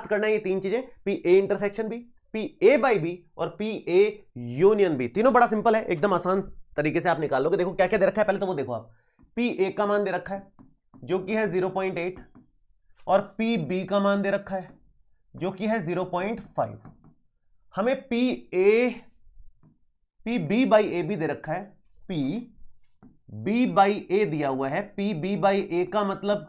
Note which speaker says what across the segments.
Speaker 1: करना है ये तीन चीजें, P A intersection B, P A by B और पी ए यूनियन बी। तीनों बड़ा सिंपल है, एकदम आसान तरीके से आप निकाल लोगे। देखो क्या क्या दे रखा है, पहले तो वो देखो आप। पी ए का मान दे रखा है जो कि है 0.8 और पी बी का मान दे रखा है जो कि है 0.5। हमें पी बी बाई ए भी दे रखा है, पी बी बाई ए दिया हुआ है। पी बी बाई ए का मतलब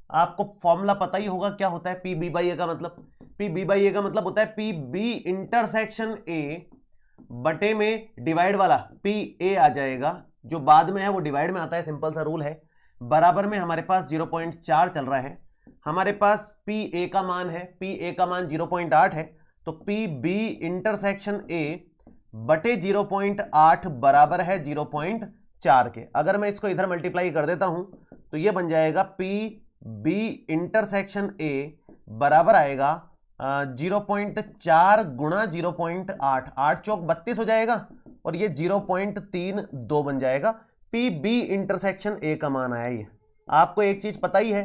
Speaker 1: आपको फॉर्मूला पता ही होगा क्या होता है। पी बी बाई ए का मतलब, पी बी बाई ए का मतलब होता है पी बी इंटरसेक्शन ए बटे में डिवाइड वाला पी ए आ जाएगा, जो बाद में है वो डिवाइड में आता है, सिंपल सा रूल है। बराबर में हमारे पास 0.4 चल रहा है, हमारे पास पी ए का मान है, पी ए का मान 0.8 है, तो पी बी इंटरसेक्शन ए बटे 0.8 बराबर है 0.4 के। अगर मैं इसको इधर मल्टीप्लाई कर देता हूं तो ये बन जाएगा पी बी इंटरसेक्शन ए बराबर आएगा 0.4 गुणा 0.8, 8 चौक 32 हो जाएगा और ये 0.32 बन जाएगा। पी बी इंटरसेक्शन ए का मान आया ये। आपको एक चीज पता ही है,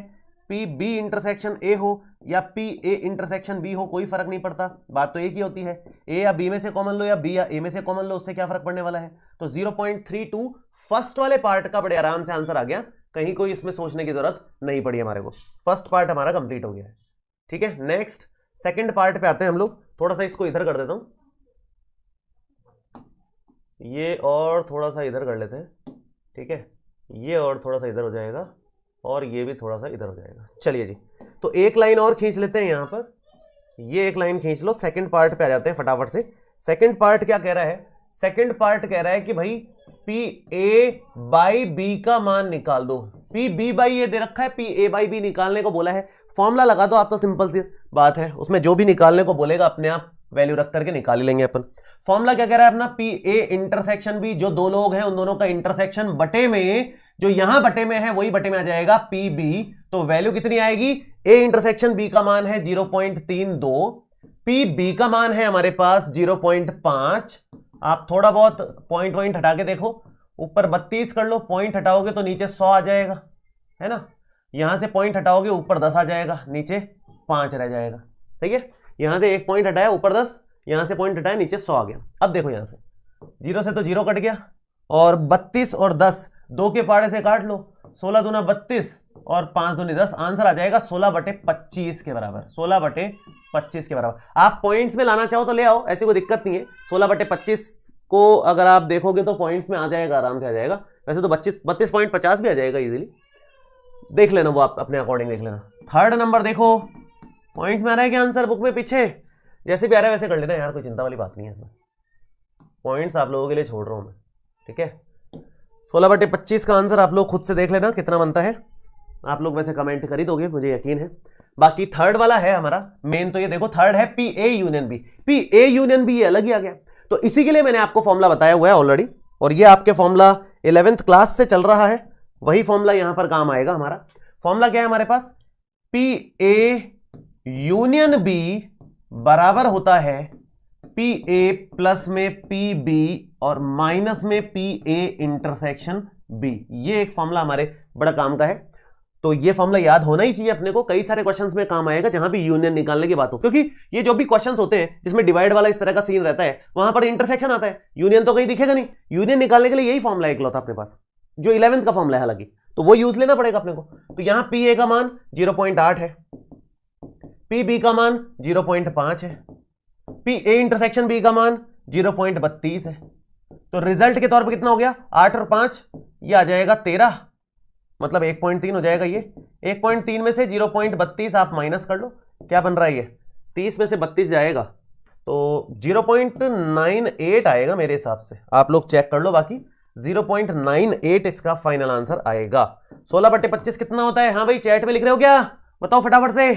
Speaker 1: पी बी इंटरसेक्शन ए हो या पी ए इंटरसेक्शन बी हो कोई फर्क नहीं पड़ता, बात तो एक ही होती है। ए या बी में से कॉमन लो या बी या ए में से कॉमन लो, उससे क्या फर्क पड़ने वाला है। तो 0.32 फर्स्ट वाले पार्ट का बड़े आराम से आंसर आ गया, कहीं कोई इसमें सोचने की जरूरत नहीं पड़ी हमारे को। फर्स्ट पार्ट हमारा कंप्लीट हो गया है, ठीक है। नेक्स्ट सेकंड पार्ट पे आते हैं हम लोग। थोड़ा सा इसको इधर कर देता हूं, ये और थोड़ा सा इधर कर लेते हैं, ठीक है। ये और थोड़ा सा इधर हो जाएगा और ये भी थोड़ा सा इधर हो जाएगा। चलिए जी, तो एक लाइन और खींच लेते हैं यहां पर, ये एक लाइन खींच लो। सेकंड पार्ट पे आ जाते हैं फटाफट से। सेकंड पार्ट क्या कह रहा है, सेकंड पार्ट कह रहा है कि भाई पी ए बाई बी का मान निकाल दो। पी बी बाई ए दे रखा है, पी ए बाई बी निकालने को बोला है। फॉर्मूला लगा दो आप, तो सिंपल सी बात है, उसमें जो भी निकालने को बोलेगा अपने आप वैल्यू रख करके निकाल ही लेंगे अपन। फॉर्मूला क्या कह रहा है अपना, पी ए इंटरसेक्शन बी, जो दो लोग हैं उन दोनों का इंटरसेक्शन बटे में, जो यहां बटे में है वही बटे में आ जाएगा पी बी। तो वैल्यू कितनी आएगी, ए इंटरसेक्शन बी का मान है 0.32, पी बी का मान है हमारे पास 0.5। आप थोड़ा बहुत पॉइंट हटा के देखो, ऊपर 32 कर लो, पॉइंट हटाओगे तो नीचे 100 आ जाएगा, है ना। यहां से पॉइंट हटाओगे ऊपर 10 आ जाएगा, नीचे 5 रह जाएगा, सही है। यहां से एक पॉइंट हटाया ऊपर 10, यहां से पॉइंट हटाया नीचे 100 आ गया। अब देखो यहां से 0 से तो 0 कट गया और 32 और 10 दो के पाड़े से काट लो, 16 दूना 32 और 5 दूनी 10, आंसर आ जाएगा 16/25 के बराबर। 16/25 के बराबर। आप पॉइंट्स में लाना चाहो तो ले आओ, ऐसी कोई दिक्कत नहीं है। 16/25 को अगर आप देखोगे तो पॉइंट्स में आ जाएगा, आराम से आ जाएगा। वैसे तो 32.50 भी आ जाएगा इजीली, देख लेना वो आप अपने अकॉर्डिंग देख लेना। थर्ड नंबर देखो, पॉइंट्स में आ रहा है क्या आंसर, बुक में पीछे जैसे भी आ रहा है वैसे कर लेना यार, कोई चिंता वाली बात नहीं है इसमें। पॉइंट्स आप लोगों के लिए छोड़ रहा हूं मैं, ठीक है। 16/25 का आंसर आप लोग खुद से देख लेना कितना बनता है। आप लोग वैसे कमेंट कर ही दोगे, मुझे यकीन है। बाकी थर्ड वाला है हमारा मेन, तो ये देखो थर्ड है P A union B. P A union B ये अलग ही आ गया, तो इसी के लिए मैंने आपको फॉर्मूला बताया हुआ है ऑलरेडी, और ये आपके फॉर्मूला 11th क्लास से चल रहा है, वही फॉर्मूला यहां पर काम आएगा हमारा। फॉर्मूला क्या है हमारे पास, पी ए यूनियन बी बराबर होता है पी ए प्लस में पी बी और माइनस में पी ए इंटरसेक्शन बी। ये एक फॉर्मूला हमारे बड़ा काम का है, तो ये फॉर्मूला याद होना ही चाहिए अपने को। कई सारे क्वेश्चंस में काम आएगा जहां भी यूनियन निकालने की बात हो, क्योंकि ये जो भी क्वेश्चंस होते हैं जिसमें डिवाइड वाला इस तरह का सीन रहता है, वहां पर इंटरसेक्शन आता है, यूनियन तो कहीं दिखेगा नहीं। यूनियन निकालने के लिए यही फॉर्मूला एक लौटा अपने पास, जो 11th का फॉर्मूला है, हालांकि तो वो यूज लेना पड़ेगा अपने को। तो यहां पी ए का मान 0.8 है, पी बी का मान 0.5 है, पी ए इंटरसेक्शन बी का मान 0.32 है। तो रिजल्ट के तौर पे कितना हो गया, 8 और 5 ये आ जाएगा 13, मतलब 1.3 हो जाएगा। ये 1.3 में से 0.32 आप माइनस कर लो, क्या बन रहा है ये 30 में से 32 जाएगा तो 0.98 आएगा मेरे हिसाब से, आप लोग चेक कर लो। बाकी 0.98 इसका फाइनल आंसर आएगा। 16/25 कितना होता है, हाँ भाई चैट में लिख रहे हो क्या, बताओ फटाफट से।